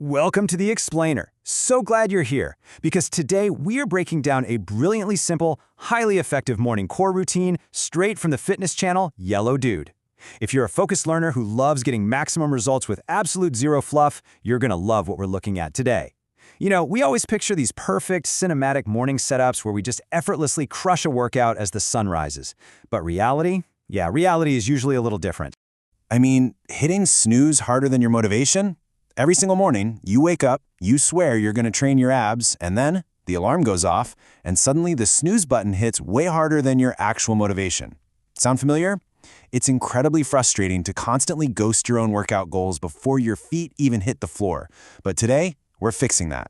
Welcome to The Explainer. So glad you're here, because today we are breaking down a brilliantly simple, highly effective morning core routine straight from the fitness channel Yellow Dude. If you're a focused learner who loves getting maximum results with absolute zero fluff, you're gonna love what we're looking at today. You know, we always picture these perfect, cinematic morning setups where we just effortlessly crush a workout as the sun rises. But reality? Yeah, reality is usually a little different. I mean, hitting snooze harder than your motivation? Every single morning, you wake up, you swear you're going to train your abs, and then the alarm goes off, and suddenly the snooze button hits way harder than your actual motivation. Sound familiar? It's incredibly frustrating to constantly ghost your own workout goals before your feet even hit the floor. But today, we're fixing that.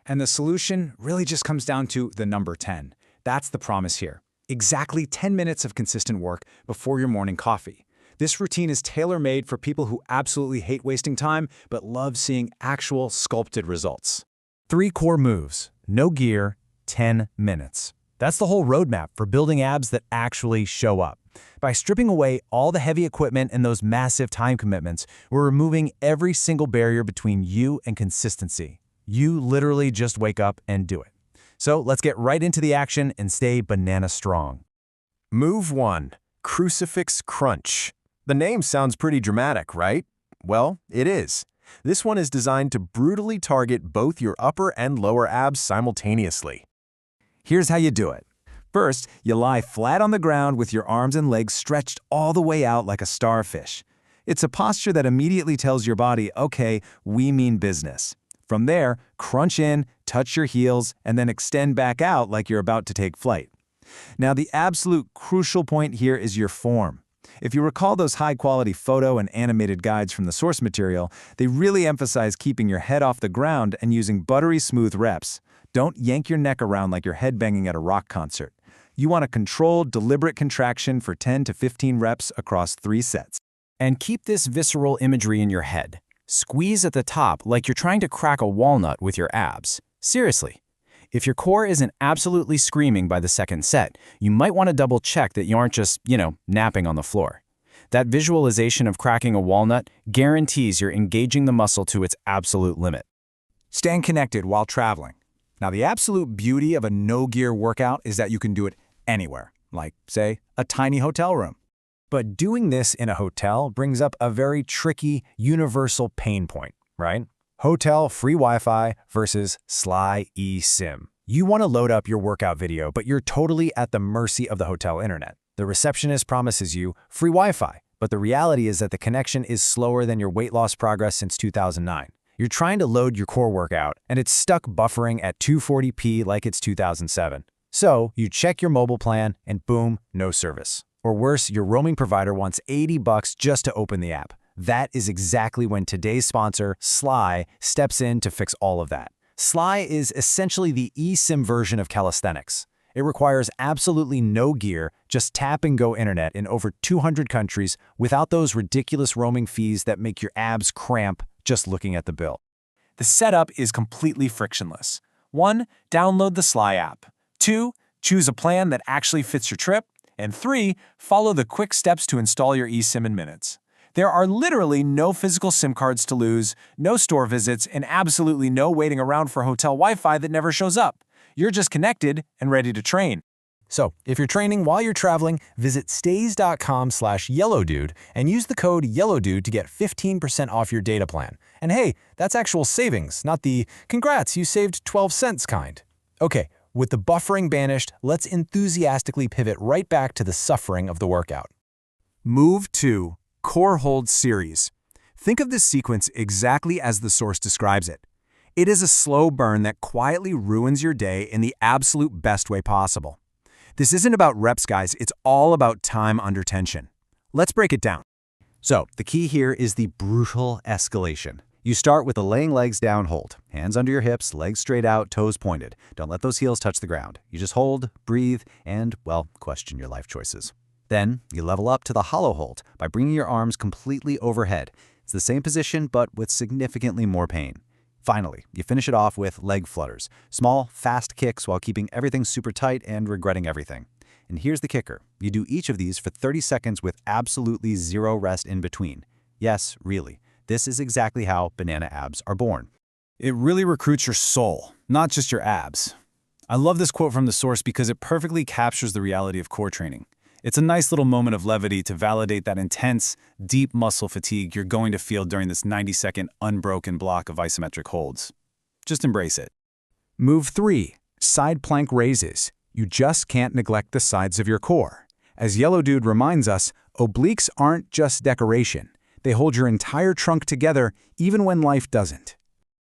And the solution really just comes down to the number 10. That's the promise here. Exactly 10 minutes of consistent work before your morning coffee. This routine is tailor-made for people who absolutely hate wasting time, but love seeing actual sculpted results. 3 core moves, no gear, 10 minutes. That's the whole roadmap for building abs that actually show up. By stripping away all the heavy equipment and those massive time commitments, we're removing every single barrier between you and consistency. You literally just wake up and do it. So let's get right into the action and stay banana strong. Move 1. Crucifix Crunch. The name sounds pretty dramatic, right? Well, it is. This one is designed to brutally target both your upper and lower abs simultaneously. Here's how you do it. First, you lie flat on the ground with your arms and legs stretched all the way out like a starfish. It's a posture that immediately tells your body, okay, we mean business. From there, crunch in, touch your heels, and then extend back out like you're about to take flight. Now, the absolute crucial point here is your form. If you recall those high-quality photo and animated guides from the source material, they really emphasize keeping your head off the ground and using buttery smooth reps. Don't yank your neck around like you're headbanging at a rock concert. You want a controlled, deliberate contraction for 10 to 15 reps across 3 sets. And keep this visceral imagery in your head. Squeeze at the top like you're trying to crack a walnut with your abs. Seriously. If your core isn't absolutely screaming by the second set, you might want to double-check that you aren't just, napping on the floor. That visualization of cracking a walnut guarantees you're engaging the muscle to its absolute limit. Staying connected while traveling. Now, the absolute beauty of a no-gear workout is that you can do it anywhere, like, say, a tiny hotel room. But doing this in a hotel brings up a very tricky, universal pain point, right? Hotel free Wi-Fi versus Sly eSIM. You want to load up your workout video, but you're totally at the mercy of the hotel internet. The receptionist promises you free Wi-Fi, but the reality is that the connection is slower than your weight loss progress since 2009. You're trying to load your core workout, and it's stuck buffering at 240p like it's 2007. So you check your mobile plan, and boom, no service. Or worse, your roaming provider wants $80 just to open the app. That is exactly when today's sponsor, Sly, steps in to fix all of that. Sly is essentially the eSIM version of calisthenics. It requires absolutely no gear, just tap-and-go internet in over 200 countries without those ridiculous roaming fees that make your abs cramp just looking at the bill. The setup is completely frictionless. 1. Download the Sly app. 2. Choose a plan that actually fits your trip. And 3. Follow the quick steps to install your eSIM in minutes. There are literally no physical SIM cards to lose, no store visits, and absolutely no waiting around for hotel Wi-Fi that never shows up. You're just connected and ready to train. So, if you're training while you're traveling, visit stays.com/yellowdude and use the code YELLOWDUDE to get 15% off your data plan. And hey, that's actual savings, not the "congrats, you saved 12 cents" kind. Okay, with the buffering banished, let's enthusiastically pivot right back to the suffering of the workout. Move 2. Core Hold Series. Think of this sequence exactly as the source describes it. It is a slow burn that quietly ruins your day in the absolute best way possible. This isn't about reps, guys. It's all about time under tension. Let's break it down. So, the key here is the brutal escalation. You start with a laying legs down hold. Hands under your hips, legs straight out, toes pointed. Don't let those heels touch the ground. You just hold, breathe, and, well, question your life choices. Then, you level up to the hollow hold by bringing your arms completely overhead. It's the same position, but with significantly more pain. Finally, you finish it off with leg flutters, small, fast kicks while keeping everything super tight and regretting everything. And here's the kicker. You do each of these for 30 seconds with absolutely zero rest in between. Yes, really. This is exactly how banana abs are born. It really recruits your soul, not just your abs. I love this quote from the source because it perfectly captures the reality of core training. It's a nice little moment of levity to validate that intense, deep muscle fatigue you're going to feel during this 90-second unbroken block of isometric holds. Just embrace it. Move 3. Side plank raises. You just can't neglect the sides of your core. As Yellow Dude reminds us, obliques aren't just decoration. They hold your entire trunk together even when life doesn't.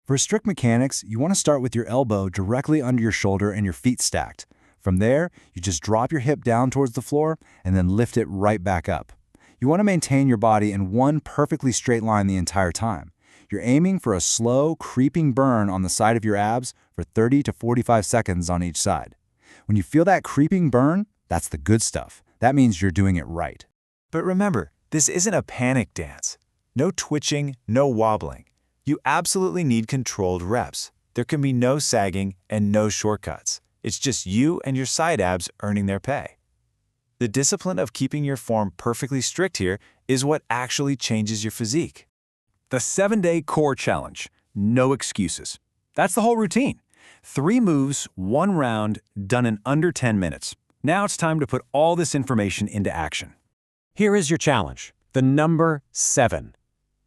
For strict mechanics, you want to start with your elbow directly under your shoulder and your feet stacked. From there, you just drop your hip down towards the floor and then lift it right back up. You want to maintain your body in one perfectly straight line the entire time. You're aiming for a slow, creeping burn on the side of your abs for 30 to 45 seconds on each side. When you feel that creeping burn, that's the good stuff. That means you're doing it right. But remember, this isn't a panic dance. No twitching, no wobbling. You absolutely need controlled reps. There can be no sagging and no shortcuts. It's just you and your side abs earning their pay. The discipline of keeping your form perfectly strict here is what actually changes your physique. The 7-Day Core Challenge. No excuses. That's the whole routine. 3 moves, 1 round, done in under 10 minutes. Now it's time to put all this information into action. Here is your challenge, the number 7.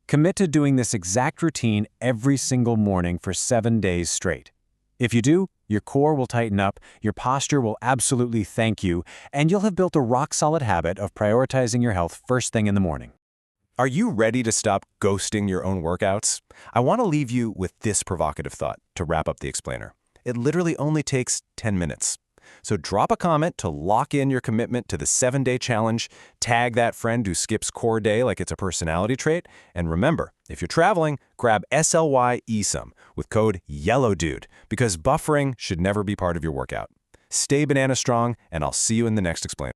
Commit to doing this exact routine every single morning for 7 days straight. If you do, your core will tighten up, your posture will absolutely thank you, and you'll have built a rock-solid habit of prioritizing your health first thing in the morning. Are you ready to stop ghosting your own workouts? I want to leave you with this provocative thought to wrap up the explainer. It literally only takes 10 minutes. So drop a comment to lock in your commitment to the 7-day challenge, tag that friend who skips core day like it's a personality trait, and remember, if you're traveling, grab SLY eSUM with code YELLOWDUDE because buffering should never be part of your workout. Stay banana strong, and I'll see you in the next explainer.